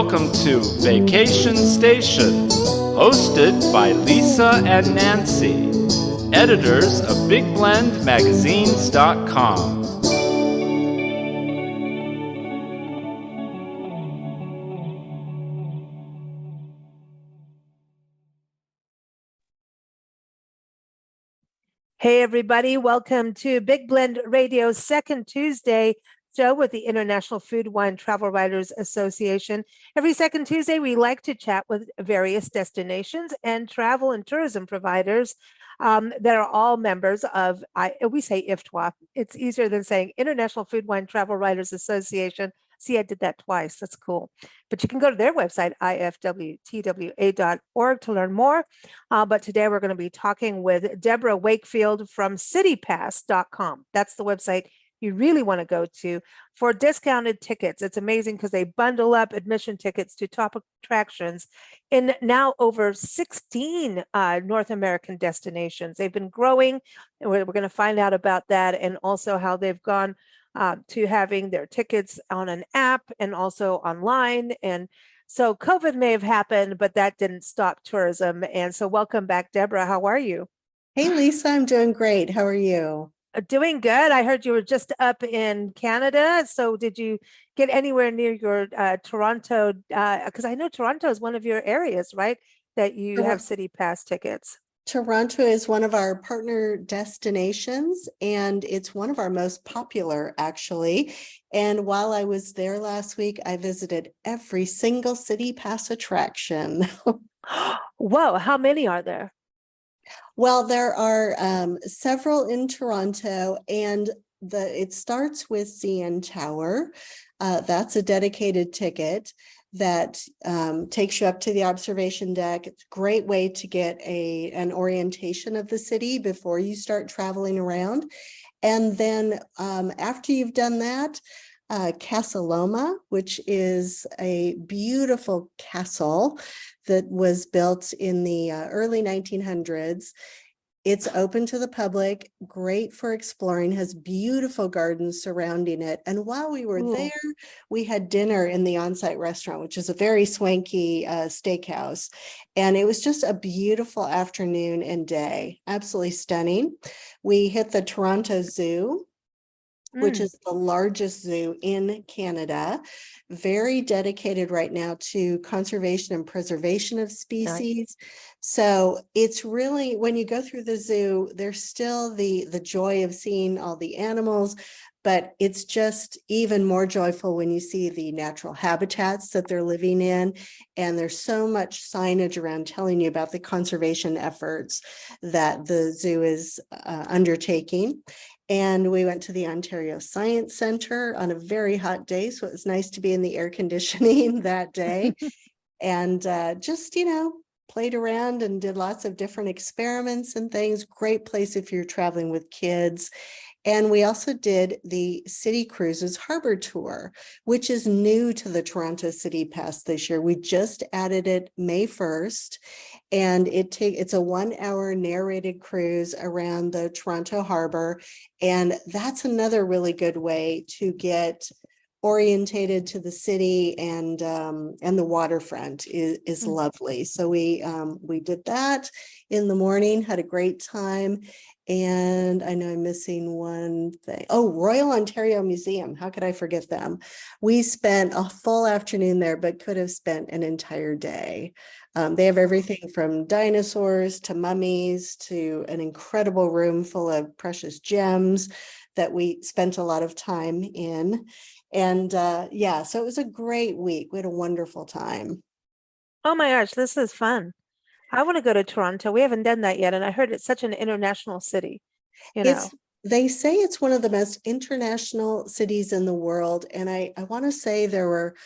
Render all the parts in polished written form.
Welcome to Vacation Station, hosted by Lisa and Nancy, editors of BigBlendMagazines.com. Hey, everybody. Welcome to Big Blend Radio's second Tuesday show with the International Food, Wine, Travel Writers Association. Every second Tuesday, we like to chat with various destinations and travel and tourism providers that are all members of, we say IFTWA. It's easier than saying International Food, Wine, Travel Writers Association. See, I did that twice. That's cool. But you can go to their website, ifwtwa.org, to learn more. But today we're going to be talking with Deborah Wakefield from CityPASS.com. That's the website you really want to go to for discounted tickets. It's amazing because they bundle up admission tickets to top attractions in now over 16 North American destinations. They've been growing, and we're going to find out about that, and also how they've gone to having their tickets on an app and also online. And so COVID may have happened, but that didn't stop tourism. And so welcome back, Deborah. How are you? Hey, Lisa, I'm doing great. How are you? Doing good. I heard you were just up in Canada. So did you get anywhere near your Toronto? Because I know Toronto is one of your areas, right? That you have City Pass tickets. Toronto is one of our partner destinations, and it's one of our most popular, actually. And while I was there last week, I visited every single City Pass attraction. Whoa, how many are there? Well, there are several in Toronto, and it starts with CN Tower. That's a dedicated ticket that takes you up to the observation deck. It's a great way to get an orientation of the city before you start traveling around. And then after you've done that, Casa Loma, which is a beautiful castle that was built in the early 1900s. It's open to the public, great for exploring, has beautiful gardens surrounding it. And while we were there, we had dinner in the on-site restaurant, which is a very swanky steakhouse. And it was just a beautiful afternoon and day, absolutely stunning. We hit the Toronto Zoo, which is the largest zoo in Canada, very dedicated right now to conservation and preservation of species. Nice. So it's really, when you go through the zoo, there's still the joy of seeing all the animals, but it's just even more joyful when you see the natural habitats that they're living in. And there's so much signage around telling you about the conservation efforts that the zoo is undertaking. And we went to the Ontario Science Center on a very hot day. So it was nice to be in the air conditioning that day. And just, played around and did lots of different experiments and things. Great place if you're traveling with kids. And we also did the City Cruises Harbor Tour, which is new to the Toronto City Pass this year. We just added it May 1st, and it's a 1-hour narrated cruise around the Toronto Harbor. And that's another really good way to get orientated to the city, and the waterfront is lovely. So we did that in the morning, had a great time. And I know I'm missing one thing. Oh, Royal Ontario Museum. How could I forget them? We spent a full afternoon there, but could have spent an entire day. They have everything from dinosaurs to mummies to an incredible room full of precious gems that we spent a lot of time in. And so it was a great week. We had a wonderful time. Oh my gosh, this is fun. I want to go to Toronto. We haven't done that yet. And I heard it's such an international city. They say it's one of the most international cities in the world. And I want to say there were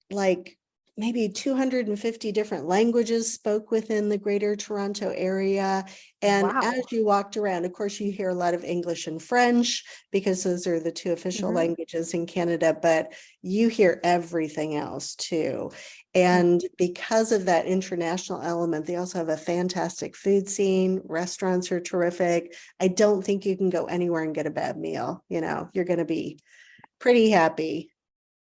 like maybe 250 different languages spoke within the Greater Toronto area. And as you walked around, of course, you hear a lot of English and French because those are the two official languages in Canada, but you hear everything else too. And because of that international element, they also have a fantastic food scene. Restaurants are terrific. I don't think you can go anywhere and get a bad meal. You're going to be pretty happy.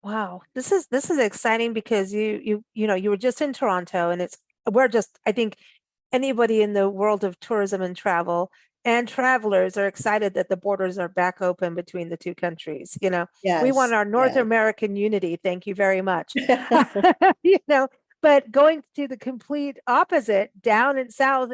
Wow, this is exciting because you were just in Toronto, and we're just, I think anybody in the world of tourism and travel and travelers are excited that the borders are back open between the two countries. We want Yes, our North yes. American unity. Thank you very much. You know, but going to the complete opposite, down in South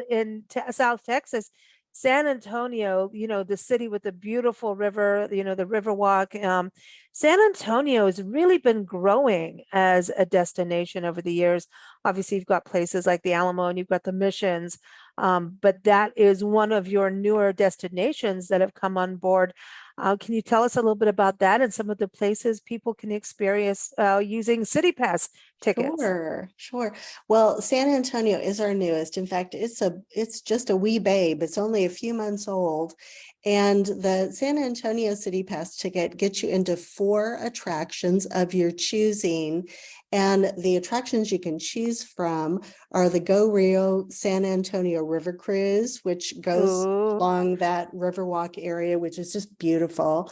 Texas, San Antonio, the city with the beautiful river, the Riverwalk. San Antonio has really been growing as a destination over the years. Obviously, you've got places like the Alamo and you've got the Missions, but that is one of your newer destinations that have come on board. Can you tell us a little bit about that and some of the places people can experience using CityPass tickets? Sure, sure. Well, San Antonio is our newest. In fact, it's just a wee babe. It's only a few months old. And the San Antonio City Pass ticket gets you into 4 attractions of your choosing. And the attractions you can choose from are the Go Rio San Antonio River Cruise, which goes Ooh, along that Riverwalk area, which is just beautiful.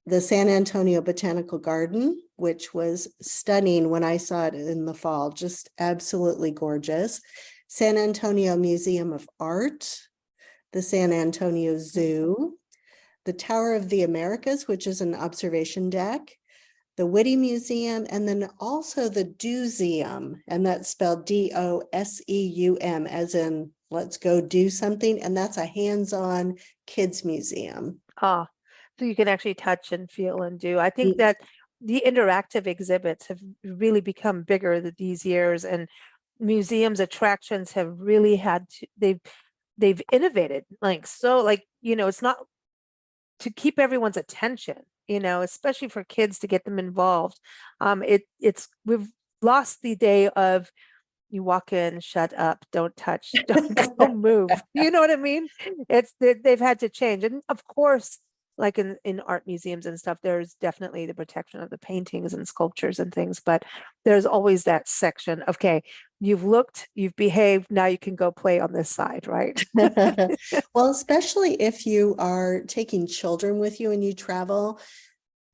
The San Antonio Botanical Garden, which was stunning when I saw it in the fall, just absolutely gorgeous. San Antonio Museum of Art, the San Antonio Zoo, the Tower of the Americas, which is an observation deck, the Whitty Museum, and then also the Dooseum, and that's spelled Doseum, as in let's go do something, and that's a hands-on kids museum. ah, so you can actually touch and feel and do. I think that the interactive exhibits have really become bigger these years, and museums attractions have really had to, they've innovated it's not to keep everyone's attention, especially for kids to get them involved. We've lost the day of you walk in, shut up, don't touch, don't go move. You know what I mean? They've had to change. And of course, like in art museums and stuff, there's definitely the protection of the paintings and sculptures and things, but there's always that section of, okay, you've looked, you've behaved, now you can go play on this side, right? Well, especially if you are taking children with you and you travel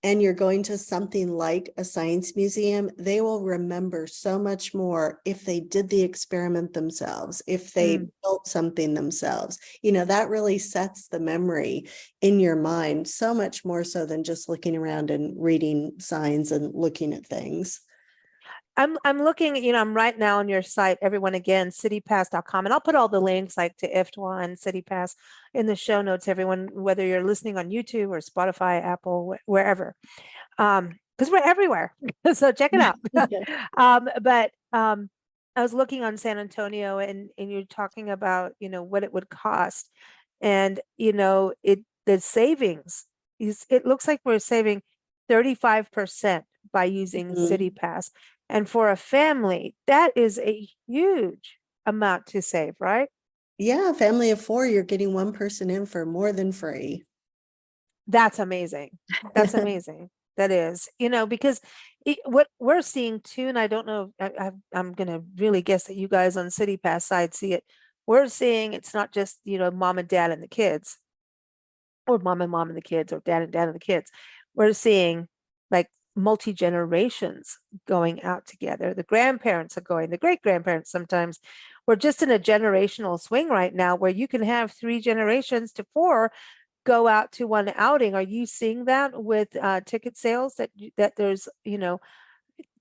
and you're going to something like a science museum, they will remember so much more if they did the experiment themselves, if they built something themselves. That really sets the memory in your mind so much more so than just looking around and reading signs and looking at things. I'm looking, I'm right now on your site, everyone, again, citypass.com. And I'll put all the links like to IFTWA and CityPass in the show notes, everyone, whether you're listening on YouTube or Spotify, Apple, wherever. Because we're everywhere. So check it out. But I was looking on San Antonio, and you're talking about, what it would cost. And, the savings it looks like we're saving 35% by using Mhm. CityPass. And for a family, that is a huge amount to save, right? Yeah, family of 4, you're getting one person in for more than free. That's amazing. That's amazing. That is, because what we're seeing too, and I don't know, I'm going to really guess that you guys on CityPass side see it. We're seeing it's not just, mom and dad and the kids, or mom and mom and the kids, or dad and dad and the kids. We're seeing like multi-generations going out together. The grandparents are going, the great grandparents sometimes. We're just in a generational swing right now where you can have 3 generations to 4 go out to one outing. Are you seeing that with ticket sales that there's,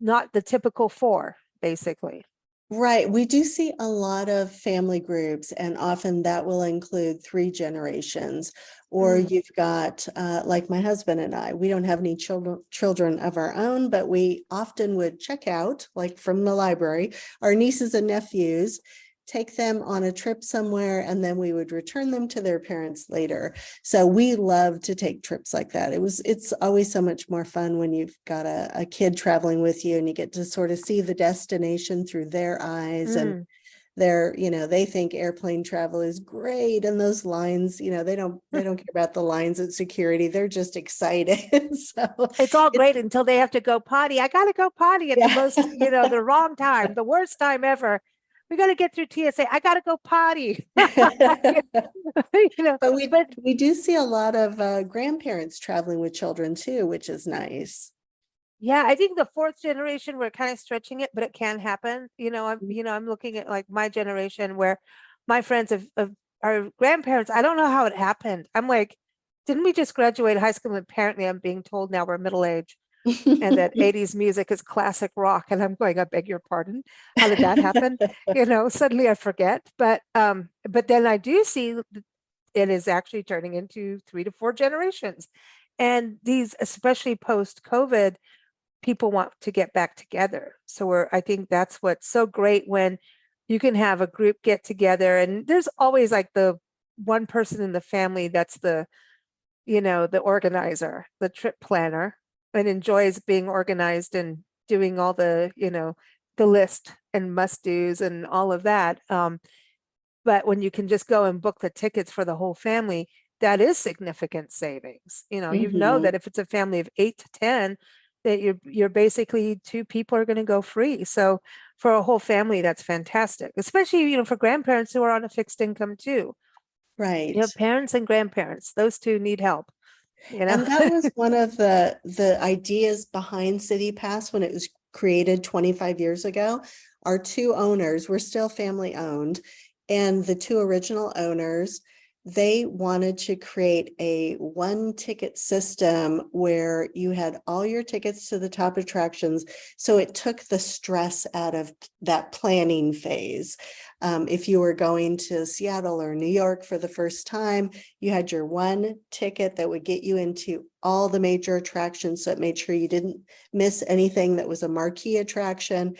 not the typical 4, basically? Right. We do see a lot of family groups, and often that will include 3 generations. Or Mm, you've got, like my husband and I, we don't have any children of our own, but we often would check out, like from the library, our nieces and nephews, take them on a trip somewhere, and then we would return them to their parents later. So we love to take trips like that. It's always so much more fun when you've got a kid traveling with you and you get to sort of see the destination through their eyes, and mm. they think airplane travel is great, and those lines, they don't care about the lines at security. They're just excited. So It's all it's, great until they have to go potty. I gotta go potty at the yeah. most, the wrong time, the worst time ever. We gotta get through TSA. I gotta go potty. You know, But we but we do see a lot of grandparents traveling with children too, which is nice. Yeah, I think the fourth generation, we're kind of stretching it, but it can happen. I'm looking at like my generation where my friends of our grandparents, I don't know how it happened. I'm like, didn't we just graduate high school? And apparently I'm being told now we're middle age and that 80s music is classic rock. And I'm going, I beg your pardon. How did that happen? Suddenly I forget. But then I do see it is actually turning into 3 to 4 generations. And these, especially post COVID, people want to get back together. So I think that's what's so great when you can have a group get together, and there's always like the one person in the family that's the organizer, the trip planner, and enjoys being organized and doing all the list and must do's and all of that. But when you can just go and book the tickets for the whole family, that is significant savings. That if it's a family of 8 to 10, that you're basically 2 people are going to go free. So for a whole family, that's fantastic, especially, for grandparents who are on a fixed income too. Right. Parents and grandparents, those two need help. And that was one of the ideas behind CityPASS when it was created 25 years ago. Our two owners were still family owned, and the two original owners, they wanted to create a one ticket system where you had all your tickets to the top attractions. So it took the stress out of that planning phase. If you were going to Seattle or New York for the first time, you had your one ticket that would get you into all the major attractions. So it made sure you didn't miss anything that was a marquee attraction.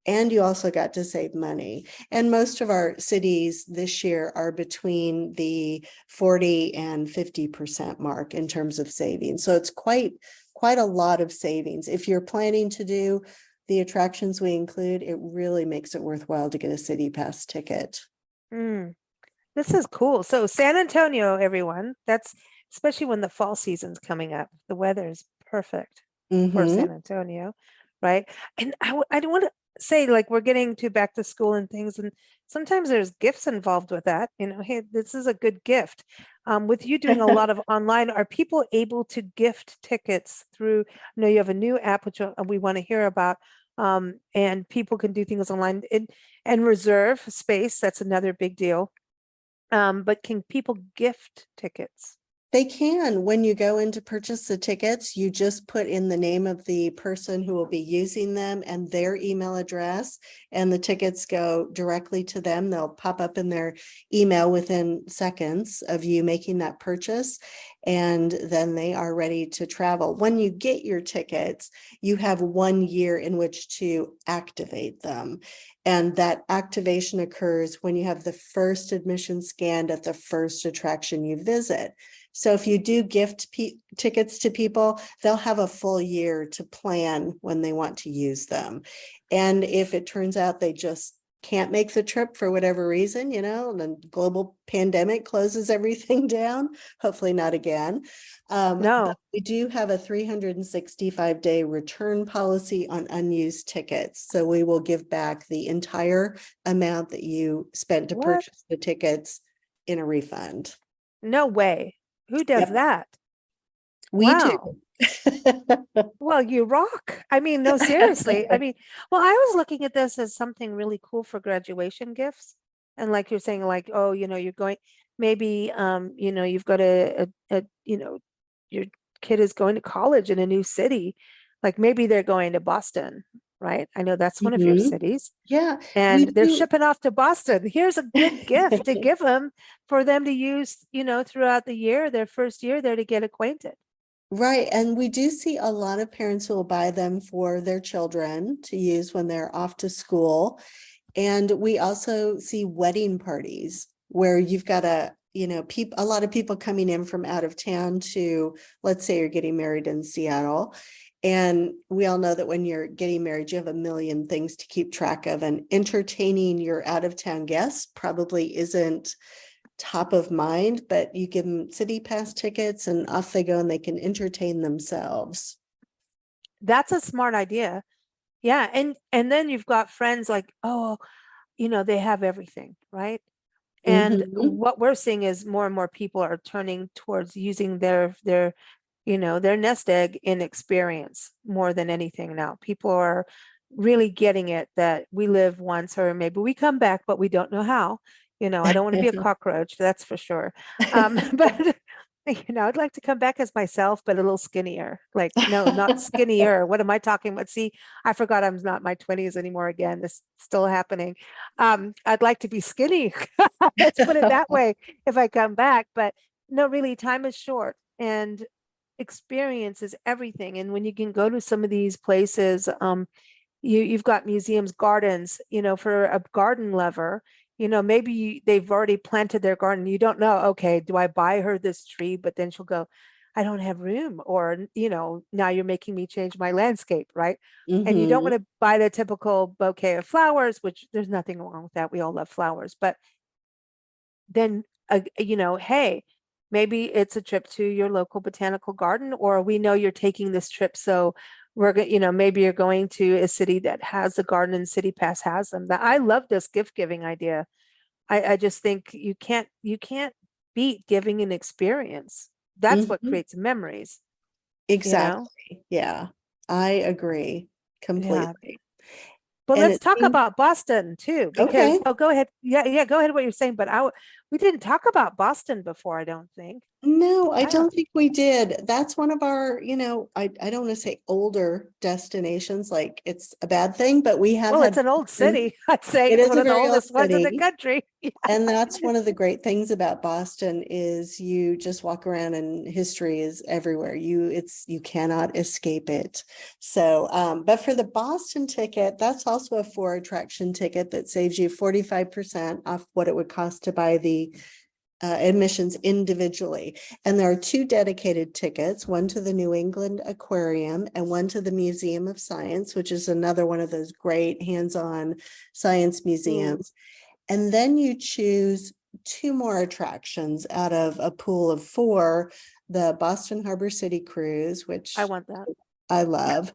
And you also got to save money. And most of our cities this year are between the 40 and 50% mark in terms of savings. So it's quite a lot of savings. If you're planning to do the attractions we include, it really makes it worthwhile to get a CityPASS ticket. This is cool. So San Antonio, everyone, that's especially when the fall season's coming up. The weather is perfect for San Antonio, right? And I want to say, like, we're getting to back to school and things, and sometimes there's gifts involved with that. Hey, this is a good gift. With you doing a lot of online, are people able to gift tickets through? I know you have a new app, which we want to hear about, and people can do things online and reserve space. That's another big deal. But can people gift tickets? They can. When you go in to purchase the tickets, you just put in the name of the person who will be using them and their email address, and the tickets go directly to them. They'll pop up in their email within seconds of you making that purchase, and then they are ready to travel. When you get your tickets, you have 1 year in which to activate them. And that activation occurs when you have the first admission scanned at the first attraction you visit. So if you do gift tickets to people, they'll have a full year to plan when they want to use them. And if it turns out they just can't make the trip for whatever reason, the global pandemic closes everything down, hopefully not again. No. We do have a 365-day return policy on unused tickets. So we will give back the entire amount that you spent to purchase the tickets in a refund. No way. Who does that? We do. Well, you rock. I mean, no, seriously. I was looking at this as something really cool for graduation gifts. And like you're saying, like, oh, you're going, maybe, you've got your kid is going to college in a new city. Like maybe they're going to Boston, right? I know that's one of your cities. Yeah. And they're shipping off to Boston. Here's a good gift to give them for them to use, throughout the year, their first year there, to get acquainted. Right. And we do see a lot of parents who will buy them for their children to use when they're off to school. And we also see wedding parties where you've got a lot of people coming in from out of town to, let's say you're getting married in Seattle. And we all know that when you're getting married, you have a million things to keep track of, and entertaining your out of town guests probably isn't top of mind, but you give them CityPASS tickets and off they go and they can entertain themselves. That's a smart idea. Yeah. And then you've got friends like, oh, they have everything, right? And what we're seeing is more and more people are turning towards using their their nest egg in experience more than anything now. People are really getting it that we live once, or maybe we come back, but we don't know how. I don't want to be a cockroach, that's for sure. But I'd like to come back as myself, but a little skinnier. Like, no, not skinnier. What am I talking about? See, I forgot I'm not my 20s anymore again. This is still happening. I'd like to be skinny. Let's put it that way if I come back. But no, really, time is short and experience is everything. And when you can go to some of these places, you've got museums, gardens, for a garden lover, maybe they've already planted their garden. You don't know, okay, do I buy her this tree? But then she'll go, I don't have room. Or, now you're making me change my landscape, right? And you don't want Mhm. to buy the typical bouquet of flowers, which there's nothing wrong with that. We all love flowers. But then, hey, maybe it's a trip to your local botanical garden, or we know you're taking this trip. So we're going, maybe you're going to a city that has a garden and CityPASS has them. That I love this gift giving idea. I just think you can't beat giving an experience. That's what Mhm. creates memories, you know? Exactly. Yeah, I agree Yeah. completely. But And let's it talk seems about Boston too, because okay. oh, go ahead. Yeah, go ahead what you're saying. But we didn't talk about Boston before, I don't think. No, I Yeah. don't think we did. That's one of our, I don't want to say older destinations, like it's a bad thing, but we have Well, it's had, an old city. I'd say it it's is one a of the very old oldest ones in the city. country. Yeah. And that's one of the great things about Boston is you just walk around and history is everywhere. You cannot escape it. So, but for the Boston ticket, that's also a 4 attraction ticket that saves you 45% off what it would cost to buy the admissions individually. And there are 2 dedicated tickets, one to the New England Aquarium and one to the Museum of Science, which is another one of those great hands-on science museums. And then you choose 2 more attractions out of a pool of 4, the Boston Harbor City Cruise, I which want that. I love,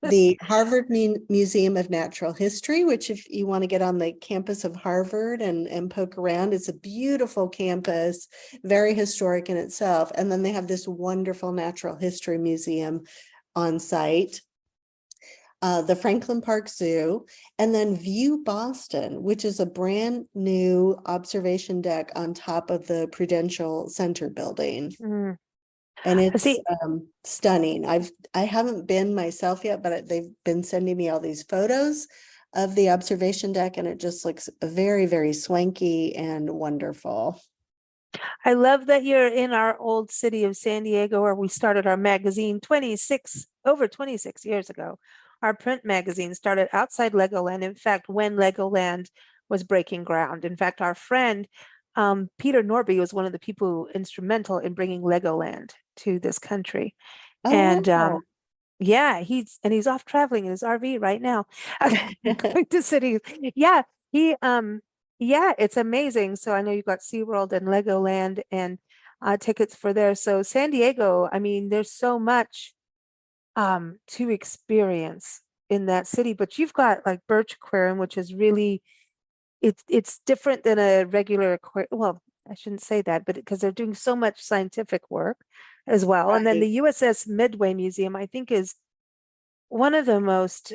the Harvard Museum of Natural History, which if you want to get on the campus of Harvard and poke around, it's a beautiful campus, very historic in itself. And then they have this wonderful natural history museum on site. The Franklin Park Zoo, and then View Boston, which is a brand new observation deck on top of the Prudential Center building. Mm. And it's See, stunning. I haven't been myself yet, but they've been sending me all these photos of the observation deck, and it just looks very, very swanky and wonderful. I love that you're in our old city of San Diego, where we started our magazine over 26 years ago. Our print magazine started outside Legoland. In fact, when Legoland was breaking ground. In fact, our friend Peter Norby was one of the people instrumental in bringing Legoland to this country. Oh, And wow. yeah, he's off traveling in his RV right now, going to cities. Yeah, he yeah, it's amazing. So I know you've got SeaWorld and Legoland and tickets for there. So San Diego, I mean, there's so much to experience in that city, but you've got like Birch Aquarium, which is really it's different than a regular aquarium. Well, I shouldn't say that, but because they're doing so much scientific work as well. And then Right. the USS Midway Museum, I think, is one of the most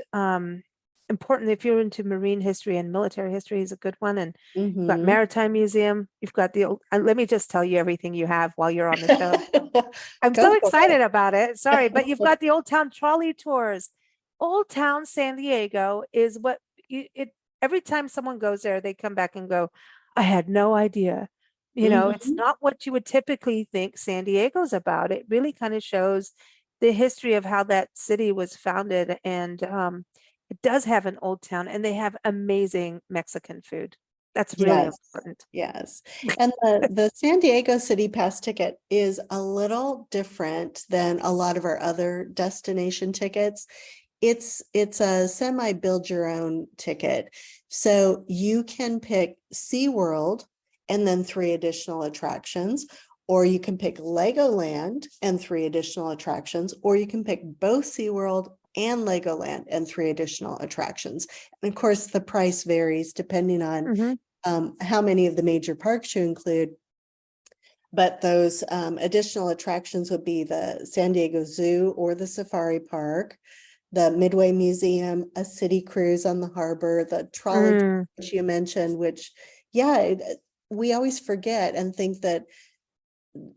important. If you're into marine history and military history, is a good one. And you've got Mm-hmm. Maritime Museum. You've got the old, let me just tell you everything you have while you're on the show. I'm Go so for excited it. about it. Sorry, but you've got the Old Town trolley tours. Old Town San Diego is what it every time someone goes there, they come back and go, I had no idea. It's Mhm. not what you would typically think San Diego's about. It really kind of shows the history of how that city was founded. And it does have an old town, and they have amazing Mexican food. That's really Yes, important. yes. And the San Diego City Pass ticket is a little different than a lot of our other destination tickets. It's a semi build your own ticket. So you can pick SeaWorld and then 3 additional attractions, or you can pick Legoland and 3 additional attractions, or you can pick both SeaWorld and Legoland and 3 additional attractions. And of course, the price varies depending on Mhm. how many of the major parks you include. But those additional attractions would be the San Diego Zoo or the Safari Park, the Midway Museum, a city cruise on the harbor, the trolley, which you mentioned, which, yeah, we always forget and think that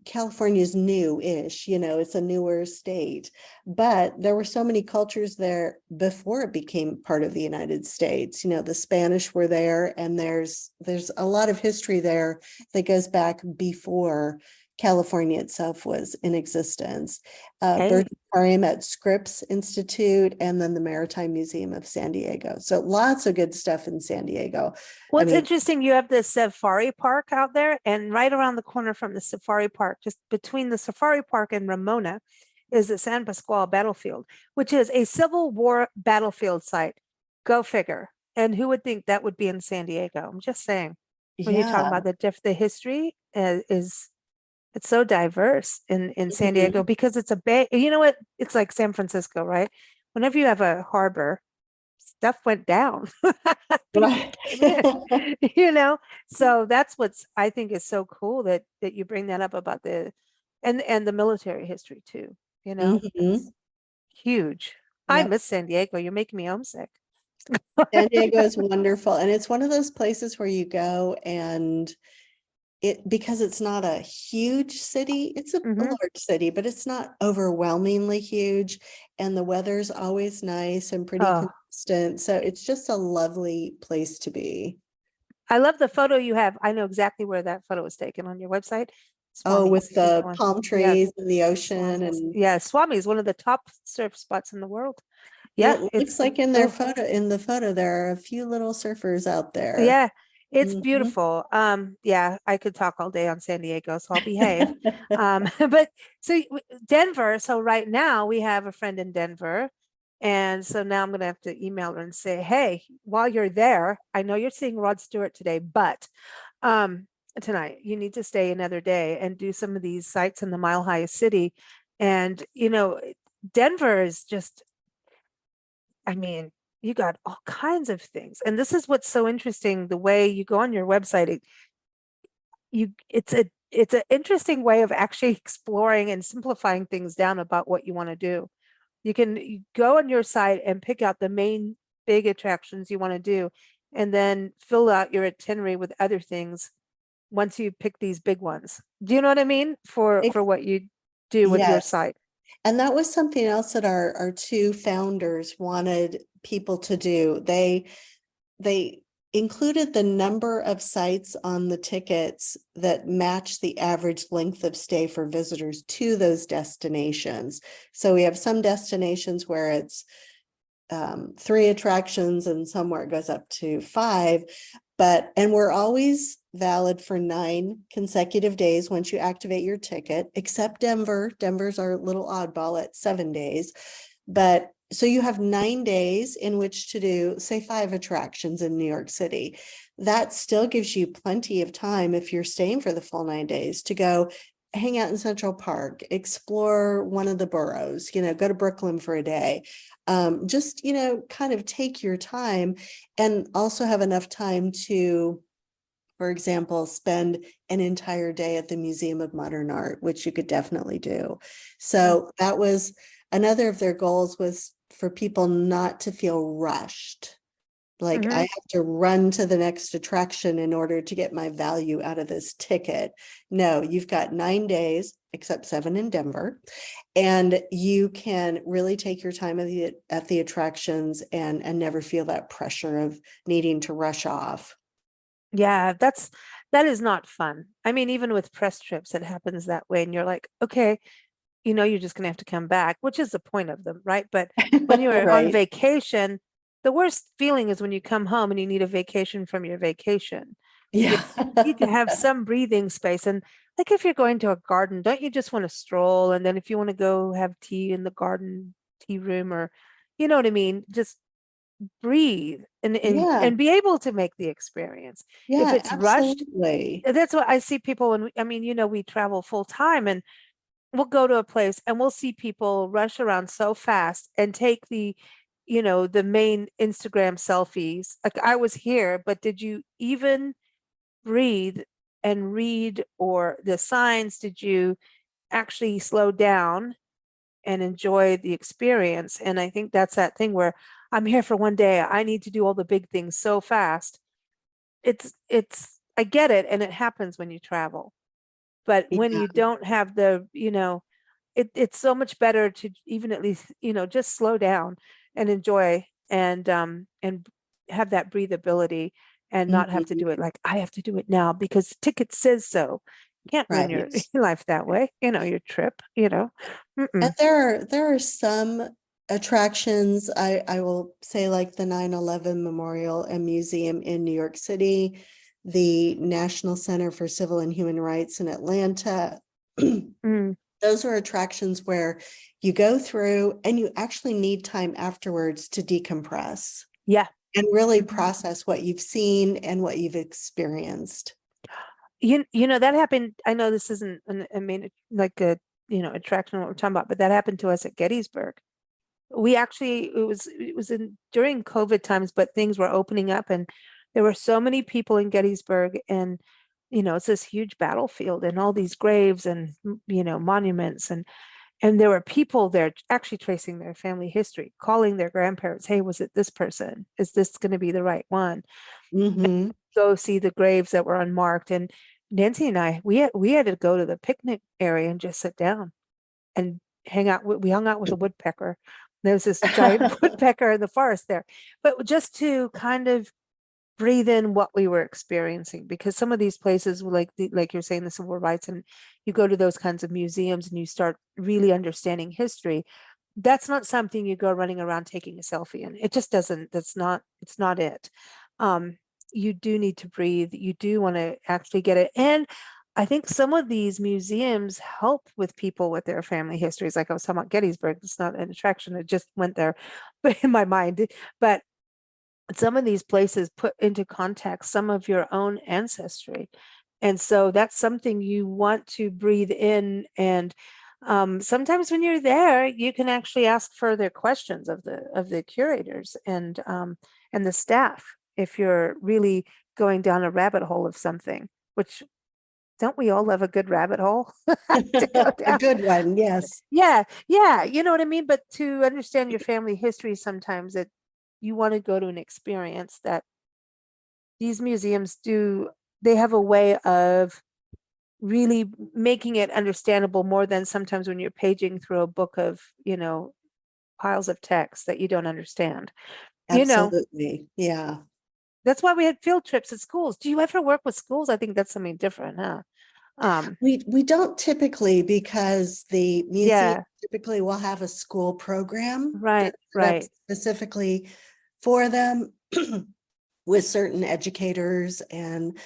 California's new-ish, it's a newer state, but there were so many cultures there before it became part of the United States. The Spanish were there, and there's a lot of history there that goes back before California itself was in existence. Bird Aquarium at Scripps Institute, and then the Maritime Museum of San Diego. So lots of good stuff in San Diego. Well, it's interesting. You have the Safari Park out there, and right around the corner from the Safari Park, just between the Safari Park and Ramona, is the San Pasqual battlefield, which is a Civil War battlefield site. Go figure. And who would think that would be in San Diego? I'm just saying. When you talk about the history it's so diverse in San Diego because it's a bay. You know what? It's like San Francisco, right? Whenever you have a harbor, stuff went down. Right. So that's what's I think is so cool that you bring that up about the the military history too. It's huge. I miss San Diego. You're making me homesick. San Diego is wonderful, and it's one of those places where you go and because it's not a huge city, it's a large city, but it's not overwhelmingly huge, and the weather's always nice and pretty consistent. So it's just a lovely place to be. I love the photo you have. I know exactly where that photo was taken on your website. With the palm trees and the ocean. And Swami is one of the top surf spots in the world. Yeah, it looks like in the photo there are a few little surfers out there. Yeah, it's beautiful. I could talk all day on San Diego, so I'll behave. But so Denver, so right now we have a friend in Denver. And so now I'm going to have to email her and say, hey, while you're there, I know you're seeing Rod Stewart today, but tonight you need to stay another day and do some of these sites in the Mile High City. And, Denver is just, you got all kinds of things. And this is what's so interesting. The way you go on your website, it's an interesting way of actually exploring and simplifying things down about what you want to do. You go on your site and pick out the main big attractions you want to do, and then fill out your itinerary with other things once you pick these big ones. Do you know what I mean? For what you do with your site. And that was something else that our two founders wanted people to do. They included the number of sites on the tickets that match the average length of stay for visitors to those destinations. So we have some destinations where it's 3 attractions and somewhere it goes up to 5, and we're always valid for 9 consecutive days once you activate your ticket, except Denver. Denver's our little oddball at 7 days. But so you have 9 days in which to do, say, 5 attractions in New York City. That still gives you plenty of time, if you're staying for the full 9 days, to go hang out in Central Park, explore one of the boroughs, go to Brooklyn for a day. Just, kind of take your time, and also have enough time to, for example, spend an entire day at the Museum of Modern Art, which you could definitely do. So that was another of their goals, was for people not to feel rushed. Like, I have to run to the next attraction in order to get my value out of this ticket. No, you've got 9 days, except 7 in Denver, and you can really take your time at the attractions and never feel that pressure of needing to rush off. Yeah, that is not fun. Even with press trips, it happens that way, and you're like, okay, you're just gonna have to come back, which is the point of them, right? But when you're on vacation, the worst feeling is when you come home and you need a vacation from your vacation. Yeah. You need to have some breathing space. And like, if you're going to a garden, don't you just want to stroll? And then if you want to go have tea in the garden tea room, or, you know what I mean? Just breathe and be able to make the experience. If it's absolutely. rushed, that's what I see people when we travel full time, and we'll go to a place and we'll see people rush around so fast and take the main Instagram selfies. Like, I was here, but did you even breathe and read or the signs? Did you actually slow down and enjoy the experience? And I think that's that thing where I'm here for one day. I need to do all the big things so fast. I get it, and it happens when you travel. But when Yeah. you don't have the, it's so much better to even at least, just slow down and enjoy and have that breathability and not have to Mhm. do it like I have to do it now because the ticket says so. You can't run your Right. life that way, your trip. And Mm-mm. there are some attractions, I will say, like the 9/11 Memorial and Museum in New York City, the National Center for Civil and Human Rights in Atlanta. Mm. Those are attractions where you go through and you actually need time afterwards to decompress Yeah. and really Mhm. process what you've seen and what you've experienced. That happened. I know this isn't like a attraction what we're talking about, but that happened to us at Gettysburg. We actually it was in during COVID times, but things were opening up and there were so many people in Gettysburg, and it's this huge battlefield and all these graves and monuments, and there were people there actually tracing their family history, calling their grandparents, hey, was it this person? Is this going to be the right one? Mm-hmm. Go see the graves that were unmarked. And Nancy and I, we had to go to the picnic area and just sit down and hang out. We hung out with a woodpecker. There was this giant woodpecker in the forest there, but just to kind of breathe in what we were experiencing, because some of these places were like you're saying, the civil rights, and you go to those kinds of museums and you start really understanding history. That's not something you go running around taking a selfie in. It just doesn't. It's not it. Um, you do need to breathe. You do want to actually get it. And I think some of these museums help with people with their family histories. Like I was talking about Gettysburg, it's not an attraction. It just went there, but in my mind. But some of these places put into context some of your own ancestry. And so that's something you want to breathe in. And sometimes when you're there, you can actually ask further questions of the curators and the staff if you're really going down a rabbit hole of something, which don't we all love a good rabbit hole to go A down? good one, yes. Yeah, yeah, you know what I mean? But to understand your family history, sometimes you want to go to an experience that these museums do. They have a way of really making it understandable more than sometimes when you're paging through a book of, piles of text that you don't understand. You know, Absolutely. Yeah. that's why we had field trips at schools. Do you ever work with schools? I think that's something different, huh? We don't typically, because the museum Yeah, typically will have a school program right, that's set up right. specifically for them with certain educators and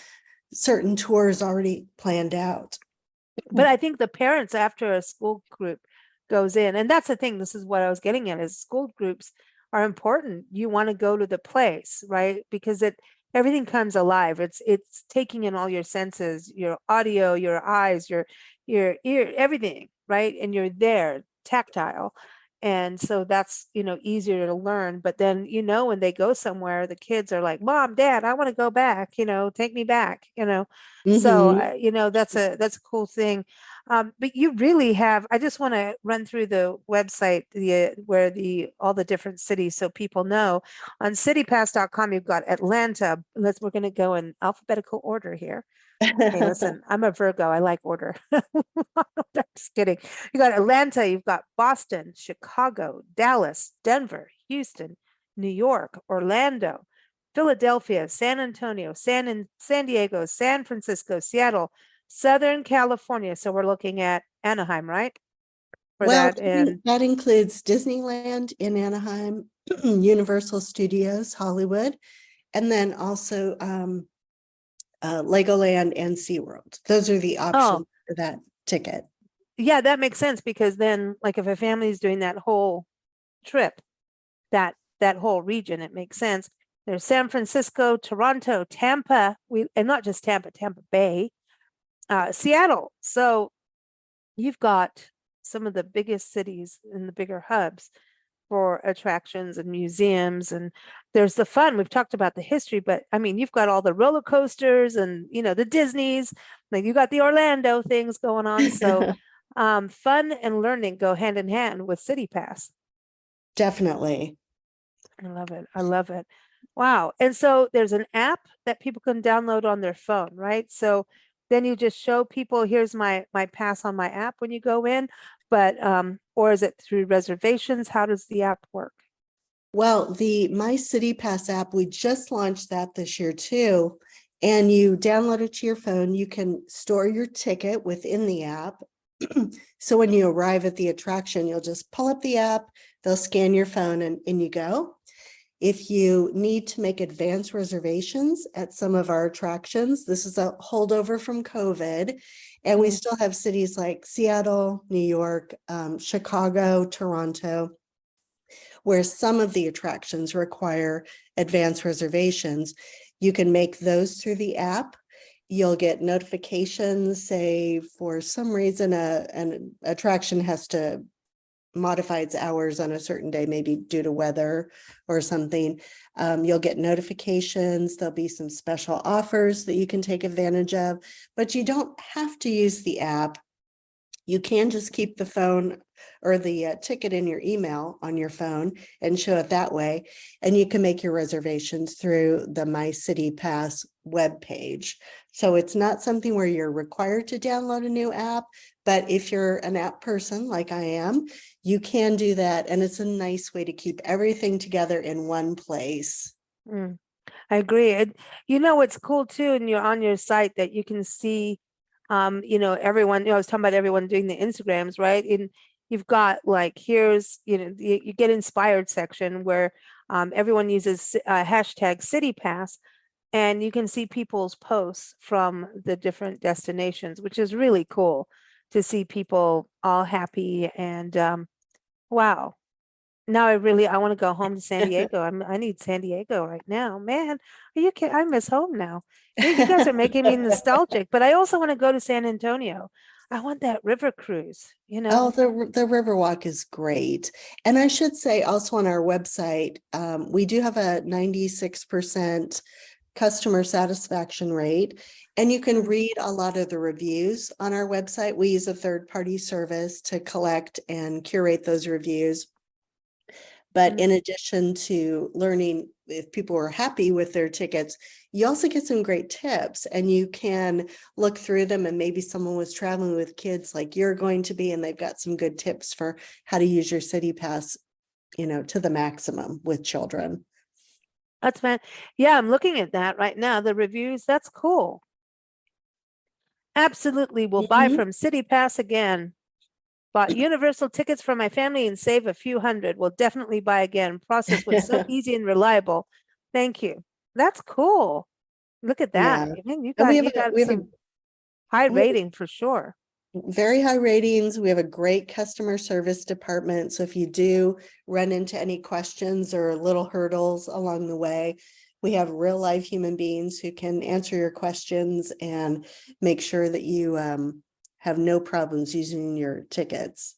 certain tours already planned out. But I think the parents after a school group goes in, and that's the thing, this is what I was getting at, is school groups are important. You want to go to the place, right? Because everything comes alive. It's taking in all your senses, your audio, your eyes, your ear, everything, right? And you're there, tactile. And so that's, easier to learn. But then, when they go somewhere, the kids are like, Mom, Dad, I want to go back, take me back. So, Mhm. that's a cool thing. But you really have, I just want to run through the website, where all the different cities, so people know. On citypass.com, you've got Atlanta. We're going to go in alphabetical order here. Hey, listen, I'm a Virgo. I like order. I'm just kidding. You got Atlanta, you've got Boston, Chicago, Dallas, Denver, Houston, New York, Orlando, Philadelphia, San Antonio, San Diego, San Francisco, Seattle, Southern California. So we're looking at Anaheim, right? For Well, that. And that includes Disneyland in Anaheim, Universal Studios, Hollywood, and then also Legoland and SeaWorld. Those are the oh, options for that ticket. yeah, that makes sense, because then, like, if a family is doing that whole trip, that whole region, it makes sense. There's San Francisco, Toronto, Tampa, and not just Tampa, Tampa Bay, Seattle. So you've got some of the biggest cities and the bigger hubs for attractions and museums, and there's the fun. We've talked about the history, but I mean, you've got all the roller coasters and, the Disneys, like you got the Orlando things going on. So fun and learning go hand in hand with CityPass. Definitely. I love it. I love it. Wow. And so there's an app that people can download on their phone, right? So then you just show people, here's my pass on my app when you go in, but or is it through reservations? How does the app work? Well, the My CityPASS app, we just launched that this year too. And you download it to your phone. You can store your ticket within the app. So when you arrive at the attraction, you'll just pull up the app, they'll scan your phone and in you go. If you need to make advance reservations at some of our attractions, this is a holdover from COVID, and we still have cities like Seattle, New York, Chicago, Toronto, where some of the attractions require advance reservations. You can make those through the app. You'll get notifications, say for some reason an attraction has to modify its hours on a certain day, maybe due to weather or something. You'll get notifications. There'll be some special offers that you can take advantage of, but you don't have to use the app. You can just keep the phone or the ticket in your email on your phone and show it that way. And you can make your reservations through the My CityPASS webpage. So it's not something where you're required to download a new app, but if you're an app person like I am, you can do that. And it's a nice way to keep everything together in one place. I agree. It's cool too, and you're on your site that you can see everyone, I was talking about everyone doing the Instagrams, right? And you've got like, here's, you get inspired section where everyone uses hashtag CityPass, and you can see people's posts from the different destinations, which is really cool to see people all happy. And wow. Now I want to go home to San Diego. I need San Diego right now. Man, are you kidding? I miss home now. You guys are making me nostalgic, but I also want to go to San Antonio. I want that river cruise, Oh, the Riverwalk is great. And I should say also on our website, we do have a 96% customer satisfaction rate. And you can read a lot of the reviews on our website. We use a third-party service to collect and curate those reviews. But in addition to learning if people are happy with their tickets, you also get some great tips, and you can look through them, and maybe someone was traveling with kids like you're going to be, and they've got some good tips for how to use your CityPASS, to the maximum with children. That's yeah, I'm looking at that right now. The reviews, that's cool. Absolutely, we'll buy from CityPASS again. Bought universal tickets for my family and save a few hundred. Will definitely buy again. Process was so easy and reliable. Thank you. That's cool. Look at that. Yeah. Man, you And got some high rating for sure. Very high ratings. We have a great customer service department. So if you do run into any questions or little hurdles along the way, we have real live human beings who can answer your questions and make sure that you have no problems using your tickets.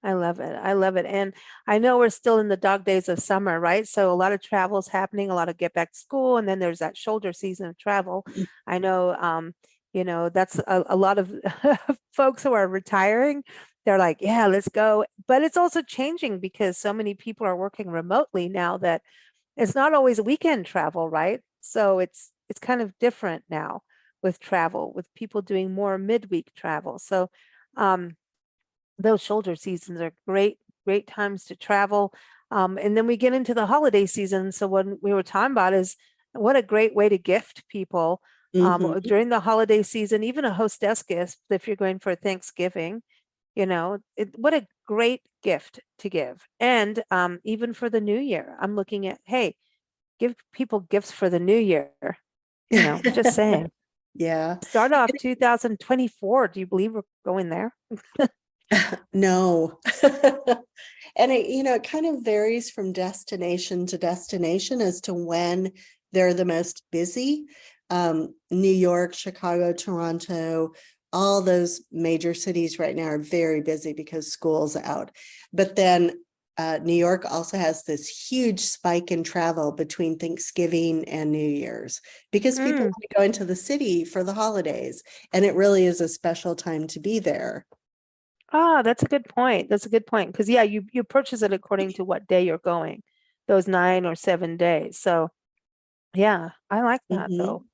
I love it. I love it. And I know we're still in the dog days of summer, right? So a lot of travel is happening, a lot of get back to school, and then there's that shoulder season of travel. I know, that's a lot of folks who are retiring. They're like, yeah, let's go. But it's also changing because so many people are working remotely now that it's not always weekend travel, right? So it's kind of different now with travel, with people doing more midweek travel. So those shoulder seasons are great times to travel. And then we get into the holiday season. So what we were talking about is what a great way to gift people during the holiday season, even a hostess gift if you're going for Thanksgiving. What a great gift to give. And even for the new year, I'm looking at, hey, give people gifts for the new year. Just saying. Yeah. Start off 2024. Do you believe we're going there? No. And it kind of varies from destination to destination as to when they're the most busy. New York, Chicago, Toronto, all those major cities right now are very busy because school's out. But then New York also has this huge spike in travel between Thanksgiving and New Year's because people want to go into the city for the holidays, and it really is a special time to be there. Ah, that's a good point. That's a good point. Because yeah, you purchase it according to what day you're going, those 9 or 7 days. So yeah, I like that though. Mhm.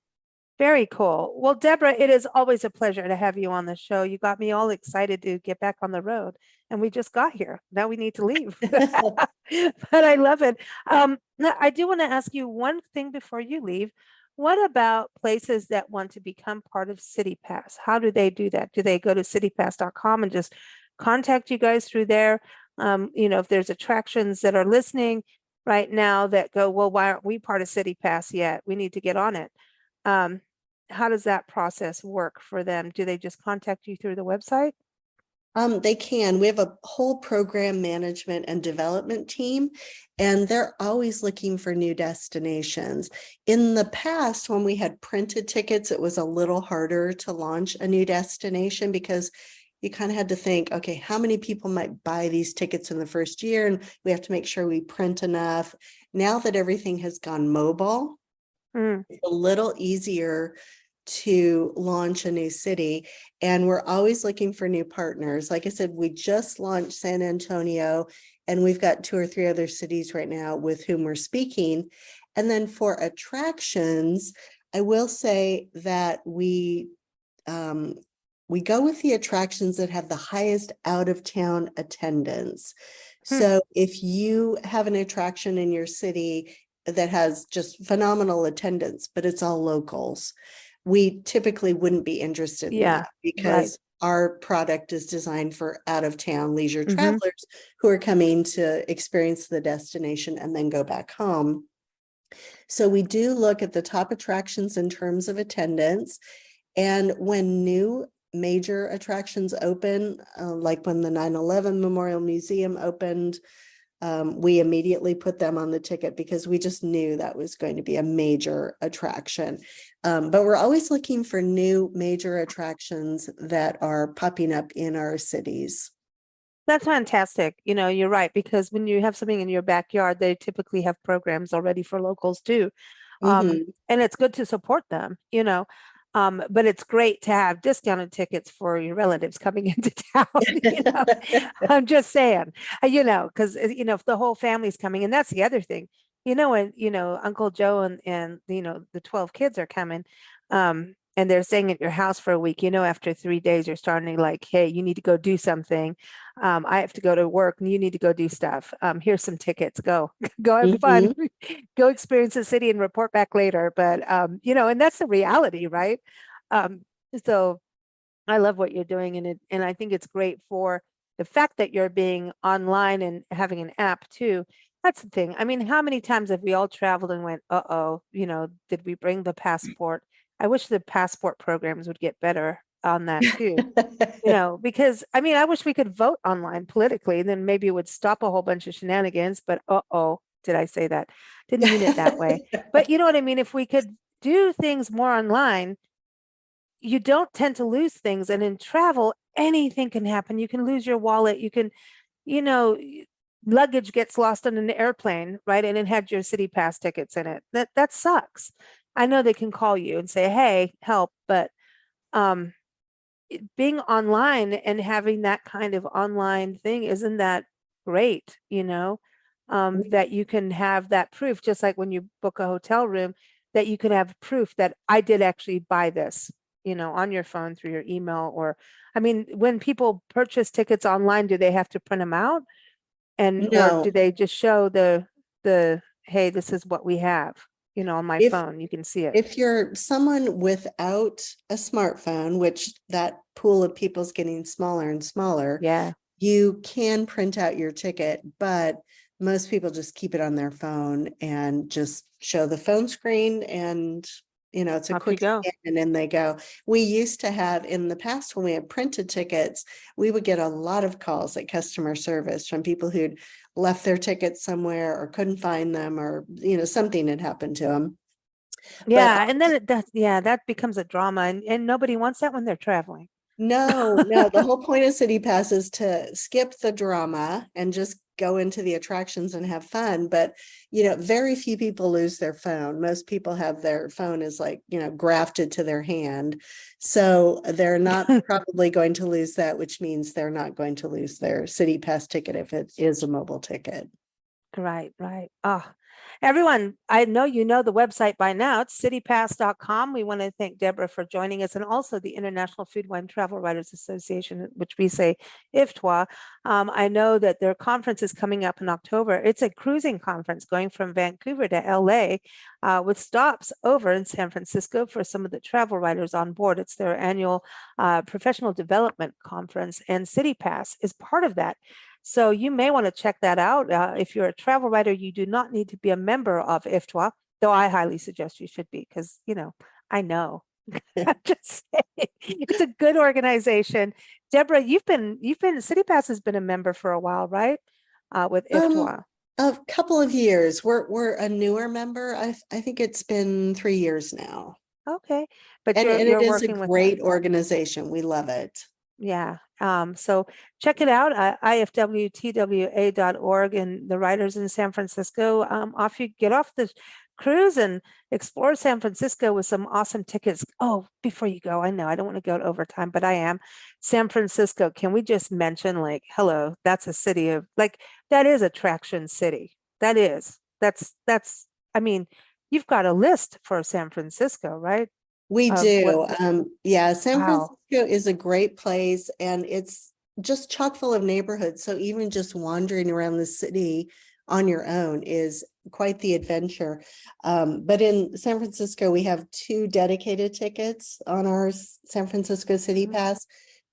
Very cool. Well, Deborah, it is always a pleasure to have you on the show. You got me all excited to get back on the road, and we just got here. Now we need to leave. But I love it. Now, I do want to ask you one thing before you leave. What about places that want to become part of CityPass? How do they do that? Do they go to citypass.com and just contact you guys through there? If there's attractions that are listening right now that go, well, why aren't we part of CityPass yet? We need to get on it. Um, how does that process work for them? Do they just contact you through the website? They can. We have a whole program management and development team, and they're always looking for new destinations. In the past, when we had printed tickets, it was a little harder to launch a new destination because you kind of had to think, okay, how many people might buy these tickets in the first year? And we have to make sure we print enough. Now that everything has gone mobile, it's a little easier to launch a new city, and we're always looking for new partners. Like I said, we just launched San Antonio, and we've got 2 or 3 other cities right now with whom we're speaking. And then for attractions, I will say that we go with the attractions that have the highest out of town attendance. So if you have an attraction in your city that has just phenomenal attendance, but it's all locals, we typically wouldn't be interested in Yeah, that because our product is designed for out of town leisure travelers who are coming to experience the destination and then go back home. So we do look at the top attractions in terms of attendance. And when new major attractions open, like when the 9/11 Memorial Museum opened, we immediately put them on the ticket because we just knew that was going to be a major attraction. But we're always looking for new major attractions that are popping up in our cities. That's fantastic. You're right, because when you have something in your backyard, they typically have programs already for locals too. Mhm. And it's good to support them. But it's great to have discounted tickets for your relatives coming into town. I'm just saying, because if the whole family's coming, and that's the other thing, when Uncle Joe and the 12 kids are coming, and they're staying at your house for a week, after 3 days, you're starting to like, hey, you need to go do something. I have to go to work and you need to go do stuff. Here's some tickets. Go, go have fun, Mhm. go experience the city and report back later. But, and that's the reality, right? Um, so I love what you're doing, and I think it's great for the fact that you're being online and having an app too. That's the thing. I mean, how many times have we all traveled and went, uh-oh, did we bring the passport? I wish the passport programs would get better on that too. Because I mean, I wish we could vote online politically, and then maybe it would stop a whole bunch of shenanigans. But did I say that? Didn't mean it that way. But you know what I mean? If we could do things more online, you don't tend to lose things. And in travel, anything can happen. You can lose your wallet. You can, you know, luggage gets lost on an airplane, right? And it had your city pass tickets in it. That sucks. I know they can call you and say, hey, help, but um being online and having that kind of online thing, isn't that great, that you can have that proof, just like when you book a hotel room, that you can have proof that I did actually buy this, on your phone through your email. Or, I mean, when people purchase tickets online, do they have to print them out? Or do No, they just show hey, this is what we have, on my if phone, you can see it. if you're someone without a smartphone, which that pool of people is getting smaller and smaller, Yeah. you can print out your ticket, but most people just keep it on their phone and just show the phone screen, and it's a Off you quick go. scan and then they go. We used to have, in the past, when we had printed tickets, we would get a lot of calls at customer service from people who'd left their tickets somewhere or couldn't find them, or something had happened to them. But Yeah, and then that becomes a drama, and nobody wants that when they're traveling. no, the whole point of CityPass is to skip the drama and just go into the attractions and have fun. But, very few people lose their phone. Most people have their phone is like, grafted to their hand. So they're not probably going to lose that, which means they're not going to lose their CityPASS ticket if it is a mobile ticket. Right, right. Everyone, I know you know the website by now. It's citypass.com. We want to thank Deborah for joining us, and also the International Food, Wine, Travel Writers Association, which we say IFTWA. I know that their conference is coming up in October. It's a cruising conference going from Vancouver to LA with stops over in San Francisco for some of the travel writers on board. It's their annual professional development conference, and CityPASS is part of that. So you may want to check that out. If you're a travel writer, you do not need to be a member of IFTWA, though I highly suggest you should be, because, I know. I'm just saying, it's a good organization. Deborah, CityPASS has been a member for a while, right? With IFTWA. A couple of years. We're a newer member. I think it's been 3 years now. Okay, but And you're it is a working with them. great organization. We love it. Yeah. So check it out, ifwtwa.org, and the writers in San Francisco. Off you get off the cruise and explore San Francisco with some awesome tickets. Oh, before you go, I know I don't want to go to overtime, but I am. San Francisco, can we just mention, like, hello, that's a city of, like, that is Attraction City. That's I mean, you've got a list for San Francisco, right? We do. Yeah, San Wow. Francisco is a great place, and it's just chock full of neighborhoods. So even just wandering around the city on your own is quite the adventure. But in San Francisco, we have 2 dedicated tickets on our San Francisco CityPASS.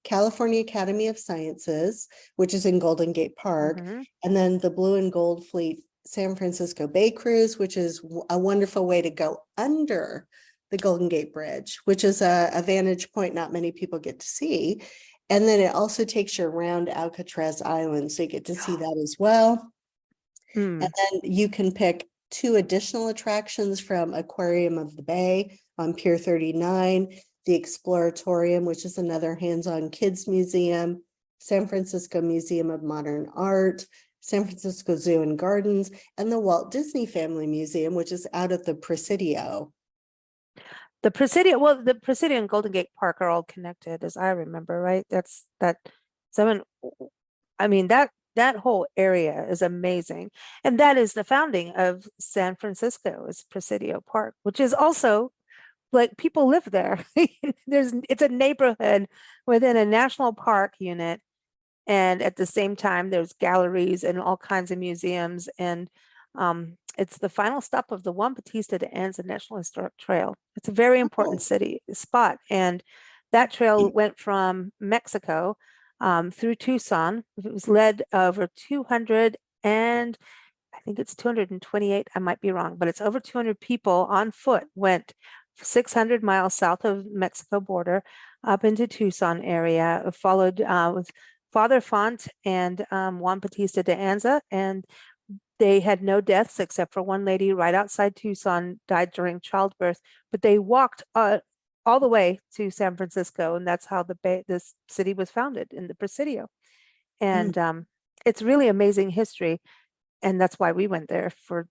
California Academy of Sciences, which is in Golden Gate Park, and then the Blue and Gold Fleet San Francisco Bay Cruise, which is a wonderful way to go under the Golden Gate Bridge, which is a vantage point not many people get to see. And then it also takes you around Alcatraz Island, so you get to see that as well. And then you can pick 2 additional attractions from Aquarium of the Bay on Pier 39, the Exploratorium, which is another hands-on kids museum, San Francisco Museum of Modern Art, San Francisco Zoo and Gardens, and the Walt Disney Family Museum, which is out at the Presidio. The Presidio and Golden Gate Park are all connected, as I remember, right? That whole area is amazing. And that is the founding of San Francisco, is Presidio Park, which is also, like, people live there. It's a neighborhood within a national park unit. And at the same time, there's galleries and all kinds of museums. And it's the final stop of the Juan Bautista de Anza National Historic Trail. It's a very important spot. And that trail went from Mexico through Tucson. It was led over 200 and I think it's 228. I might be wrong, but it's over 200 people on foot went 600 miles south of Mexico border up into Tucson area, followed with Father Font and Juan Bautista de Anza, and they had no deaths except for one lady right outside Tucson died during childbirth, but they walked all the way to San Francisco, and that's how this city was founded, in the Presidio. And it's really amazing history, and that's why we went there for,